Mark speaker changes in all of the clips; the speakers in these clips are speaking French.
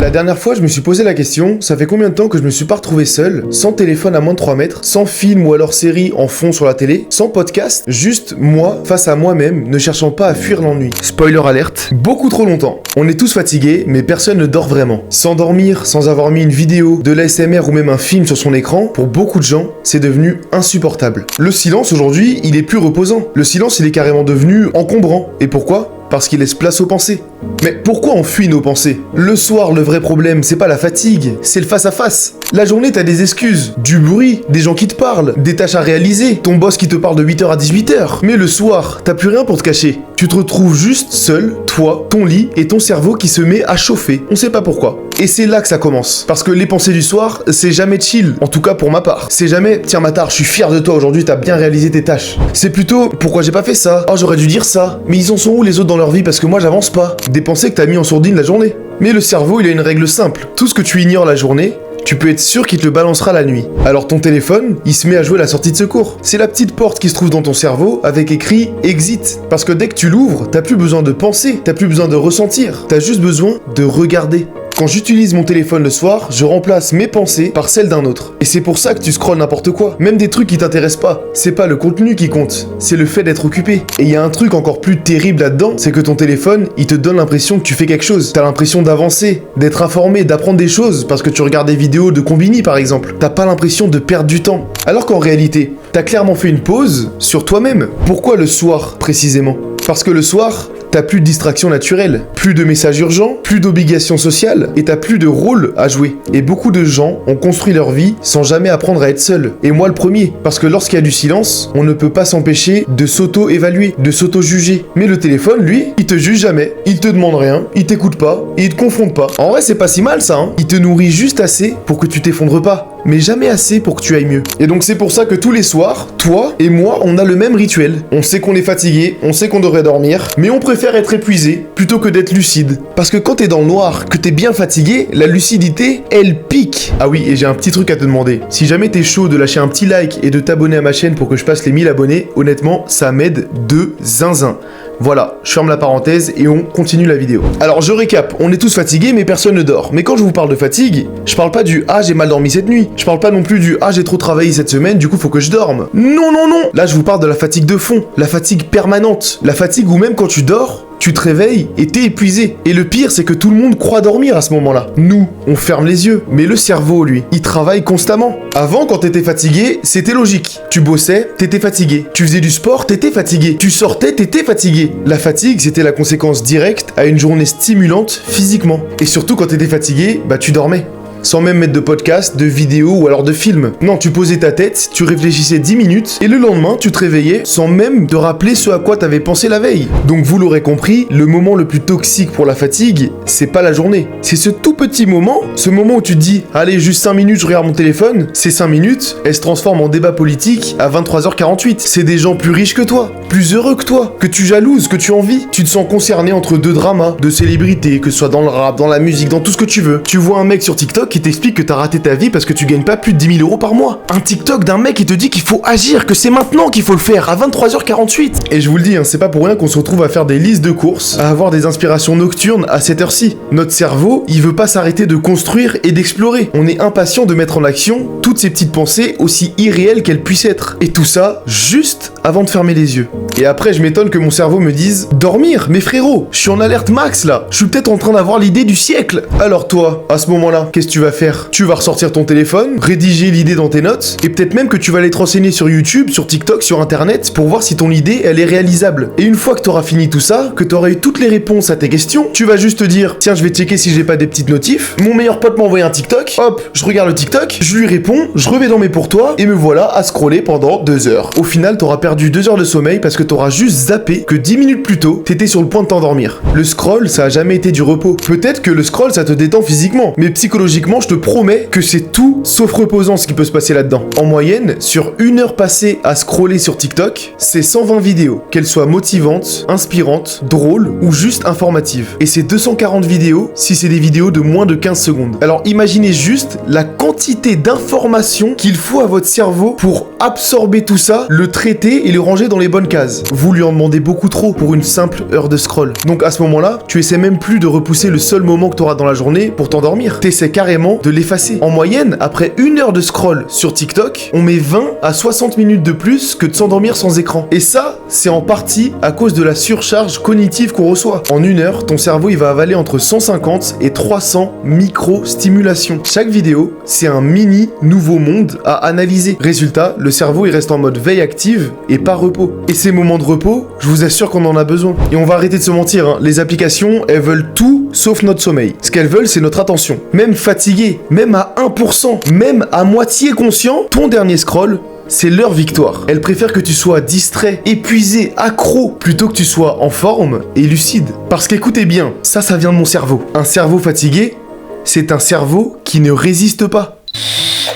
Speaker 1: La dernière fois, je me suis posé la question, ça fait combien de temps que je me suis pas retrouvé seul, sans téléphone à moins de 3 mètres, sans film ou alors série en fond sur la télé, sans podcast, juste moi, face à moi-même, ne cherchant pas à fuir l'ennui. Spoiler alerte, beaucoup trop longtemps. On est tous fatigués, mais personne ne dort vraiment. S'endormir sans avoir mis une vidéo, de l'ASMR ou même un film sur son écran, pour beaucoup de gens, c'est devenu insupportable. Le silence aujourd'hui, il est plus reposant. Le silence, il est carrément devenu encombrant. Et pourquoi ? Parce qu'il laisse place aux pensées. Mais pourquoi on fuit nos pensées ? Le soir, le vrai problème, c'est pas la fatigue, c'est le face-à-face. La journée, t'as des excuses, du bruit, des gens qui te parlent, des tâches à réaliser, ton boss qui te parle de 8h à 18h. Mais le soir, t'as plus rien pour te cacher. Tu te retrouves juste seul, toi, ton lit et ton cerveau qui se met à chauffer. On sait pas pourquoi. Et c'est là que ça commence. Parce que les pensées du soir, c'est jamais chill, en tout cas pour ma part. C'est jamais, tiens Matar, je suis fier de toi aujourd'hui, t'as bien réalisé tes tâches. C'est plutôt, pourquoi j'ai pas fait ça ? Oh, j'aurais dû dire ça. Mais ils en sont où les autres dans leur vie parce que moi j'avance pas. Des pensées que t'as mis en sourdine la journée. Mais le cerveau, il a une règle simple. Tout ce que tu ignores la journée, tu peux être sûr qu'il te le balancera la nuit. Alors ton téléphone, il se met à jouer la sortie de secours. C'est la petite porte qui se trouve dans ton cerveau avec écrit « Exit ». Parce que dès que tu l'ouvres, t'as plus besoin de penser, t'as plus besoin de ressentir, t'as juste besoin de regarder. Quand j'utilise mon téléphone le soir, je remplace mes pensées par celles d'un autre. Et c'est pour ça que tu scrolles n'importe quoi. Même des trucs qui t'intéressent pas. C'est pas le contenu qui compte, c'est le fait d'être occupé. Et il y a un truc encore plus terrible là-dedans, c'est que ton téléphone, il te donne l'impression que tu fais quelque chose. T'as l'impression d'avancer, d'être informé, d'apprendre des choses, parce que tu regardes des vidéos de Combini par exemple. T'as pas l'impression de perdre du temps. Alors qu'en réalité, t'as clairement fait une pause sur toi-même. Pourquoi le soir précisément ? Parce que le soir, t'as plus de distractions naturelles, plus de messages urgents, plus d'obligations sociales, et t'as plus de rôle à jouer. Et beaucoup de gens ont construit leur vie sans jamais apprendre à être seuls. Et moi le premier, parce que lorsqu'il y a du silence, on ne peut pas s'empêcher de s'auto-évaluer, de s'auto-juger. Mais le téléphone, lui, il te juge jamais, il te demande rien, il t'écoute pas, et il te confronte pas. En vrai, c'est pas si mal ça, hein. Il te nourrit juste assez pour que tu t'effondres pas, mais jamais assez pour que tu ailles mieux. Et donc c'est pour ça que tous les soirs, toi et moi, on a le même rituel. On sait qu'on est fatigué, on sait qu'on devrait dormir, mais on préfère être épuisé plutôt que d'être lucide. Parce que quand t'es dans le noir, que t'es bien fatigué, la lucidité, elle pique. Ah oui, et j'ai un petit truc à te demander. Si jamais t'es chaud de lâcher un petit like et de t'abonner à ma chaîne pour que je passe les 1000 abonnés, honnêtement, ça m'aide de zinzin. Voilà, je ferme la parenthèse et on continue la vidéo. Alors je récap, on est tous fatigués mais personne ne dort. Mais quand je vous parle de fatigue, je parle pas du « Ah j'ai mal dormi cette nuit ». Je parle pas non plus du « Ah j'ai trop travaillé cette semaine, du coup faut que je dorme ». Non, non, non. Là je vous parle de la fatigue de fond, la fatigue permanente. La fatigue où même quand tu dors, tu te réveilles et t'es épuisé. Et le pire, c'est que tout le monde croit dormir à ce moment-là. Nous, on ferme les yeux. Mais le cerveau, lui, il travaille constamment. Avant, quand t'étais fatigué, c'était logique. Tu bossais, t'étais fatigué. Tu faisais du sport, t'étais fatigué. Tu sortais, t'étais fatigué. La fatigue, c'était la conséquence directe à une journée stimulante physiquement. Et surtout, quand t'étais fatigué, bah tu dormais. Sans même mettre de podcast, de vidéo ou alors de film. Non, tu posais ta tête, tu réfléchissais 10 minutes, et le lendemain, tu te réveillais sans même te rappeler ce à quoi t'avais pensé la veille. Donc vous l'aurez compris, le moment le plus toxique pour la fatigue, c'est pas la journée. C'est ce tout petit moment, ce moment où tu te dis, allez, juste 5 minutes, je regarde mon téléphone, ces 5 minutes, elles se transforment en débat politique à 23h48. C'est des gens plus riches que toi, plus heureux que toi, que tu jalouses, que tu envies. Tu te sens concerné entre deux dramas, de célébrités, que ce soit dans le rap, dans la musique, dans tout ce que tu veux. Tu vois un mec sur TikTok qui t'explique que t'as raté ta vie parce que tu gagnes pas plus de 10 000 € par mois. Un TikTok d'un mec qui te dit qu'il faut agir, que c'est maintenant qu'il faut le faire, à 23h48. Et je vous le dis, hein, c'est pas pour rien qu'on se retrouve à faire des listes de courses, à avoir des inspirations nocturnes à cette heure-ci. Notre cerveau, il veut pas s'arrêter de construire et d'explorer. On est impatient de mettre en action toutes ces petites pensées aussi irréelles qu'elles puissent être. Et tout ça, juste avant de fermer les yeux. Et après, je m'étonne que mon cerveau me dise « Dormir, mais frérot, je suis en alerte max là, je suis peut-être en train d'avoir l'idée du siècle !» Alors toi, à ce moment-là, qu'est-ce que tu vas faire ? Tu vas ressortir ton téléphone, rédiger l'idée dans tes notes, et peut-être même que tu vas aller te renseigner sur YouTube, sur TikTok, sur Internet, pour voir si ton idée, elle est réalisable. Et une fois que t'auras fini tout ça, que t'auras eu toutes les réponses à tes questions, tu vas juste te dire « Tiens, je vais checker si j'ai pas des petites notifs. Mon meilleur pote m'a envoyé un TikTok. Hop, je regarde le TikTok, je lui réponds, je reviens dans mes pour toi, et me voilà à scroller pendant 2 heures. Au final, t'auras perdu 2 heures de sommeil parce que t'auras juste zappé que 10 minutes plus tôt, t'étais sur le point de t'endormir. Le scroll, ça a jamais été du repos. Peut-être que le scroll, ça te détend physiquement, mais psychologiquement, je te promets que c'est tout sauf reposant ce qui peut se passer là-dedans. En moyenne, sur 1 heure passée à scroller sur TikTok, c'est 120 vidéos, qu'elles soient motivantes, inspirantes, drôles ou juste informatives. Et c'est 240 vidéos si c'est des vidéos de moins de 15 secondes. Alors imaginez juste la quantité d'informations qu'il faut à votre cerveau pour absorber tout ça, le traiter et le ranger dans les bonnes cases. Vous lui en demandez beaucoup trop pour une simple heure de scroll. Donc à ce moment-là, tu essaies même plus de repousser le seul moment que tu auras dans la journée pour t'endormir. T'essaies carrément de l'effacer. En moyenne, après une heure de scroll sur TikTok, on met 20 à 60 minutes de plus que de s'endormir sans écran. Et ça, c'est en partie à cause de la surcharge cognitive qu'on reçoit. En une heure, ton cerveau il va avaler entre 150 et 300 micro-stimulations. Chaque vidéo, c'est un mini nouveau monde à analyser. Résultat, le cerveau il reste en mode veille active et pas repos. Et ces moments de repos, je vous assure qu'on en a besoin. Et on va arrêter de se mentir, hein. Les applications, elles veulent tout sauf notre sommeil. Ce qu'elles veulent, c'est notre attention. Même fatigué, même à 1%, même à moitié conscient, ton dernier scroll, c'est leur victoire. Elles préfèrent que tu sois distrait, épuisé, accro, plutôt que tu sois en forme et lucide. Parce qu'écoutez bien, ça vient de mon cerveau. Un cerveau fatigué, c'est un cerveau qui ne résiste pas.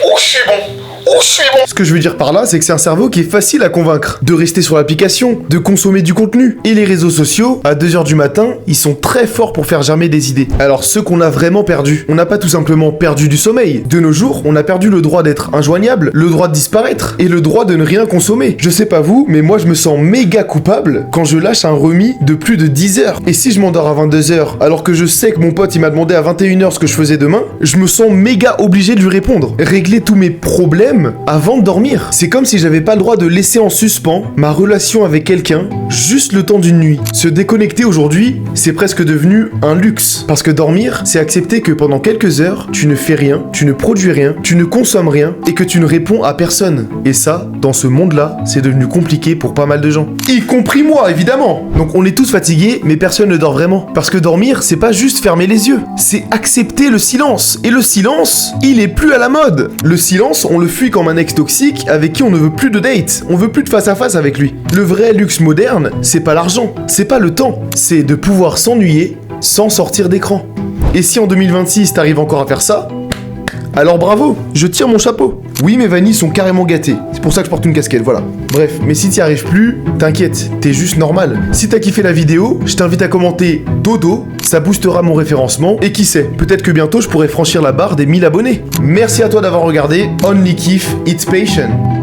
Speaker 2: Oh, c'est bon. Oh, c'est bon.
Speaker 1: Ce que je veux dire par là, c'est que c'est un cerveau qui est facile à convaincre. De rester sur l'application, de consommer du contenu. Et les réseaux sociaux, à 2h du matin, ils sont très forts pour faire germer des idées. Alors ce qu'on a vraiment perdu, on n'a pas tout simplement perdu du sommeil. De nos jours, on a perdu le droit d'être injoignable, le droit de disparaître, et le droit de ne rien consommer. Je sais pas vous, mais moi je me sens méga coupable quand je lâche un remis de plus de 10 heures. Et si je m'endors à 22h, alors que je sais que mon pote il m'a demandé à 21h ce que je faisais demain, je me sens méga obligé de lui répondre. Régler tous mes problèmes avant de dormir. C'est comme si j'avais pas le droit de laisser en suspens ma relation avec quelqu'un juste le temps d'une nuit. Se déconnecter aujourd'hui, c'est presque devenu un luxe. Parce que dormir, c'est accepter que pendant quelques heures, tu ne fais rien, tu ne produis rien, tu ne consommes rien et que tu ne réponds à personne. Et ça, dans ce monde-là, c'est devenu compliqué pour pas mal de gens. Y compris moi, évidemment. Donc on est tous fatigués, mais personne ne dort vraiment. Parce que dormir, c'est pas juste fermer les yeux, c'est accepter le silence. Et le silence, il est plus à la mode. Le silence, on le fuit comme un ex toxique avec qui on ne veut plus de date, on veut plus de face à face avec lui. Le vrai luxe moderne, c'est pas l'argent, c'est pas le temps, c'est de pouvoir s'ennuyer sans sortir d'écran. Et si en 2026 t'arrives encore à faire ça, alors bravo, je tire mon chapeau. Oui, mes vanilles sont carrément gâtées, c'est pour ça que je porte une casquette, voilà. Bref, mais si t'y arrives plus, t'inquiète, t'es juste normal. Si t'as kiffé la vidéo, je t'invite à commenter dodo, ça boostera mon référencement, et qui sait, peut-être que bientôt je pourrai franchir la barre des 1000 abonnés. Merci à toi d'avoir regardé, Only Kiff, It's Patient.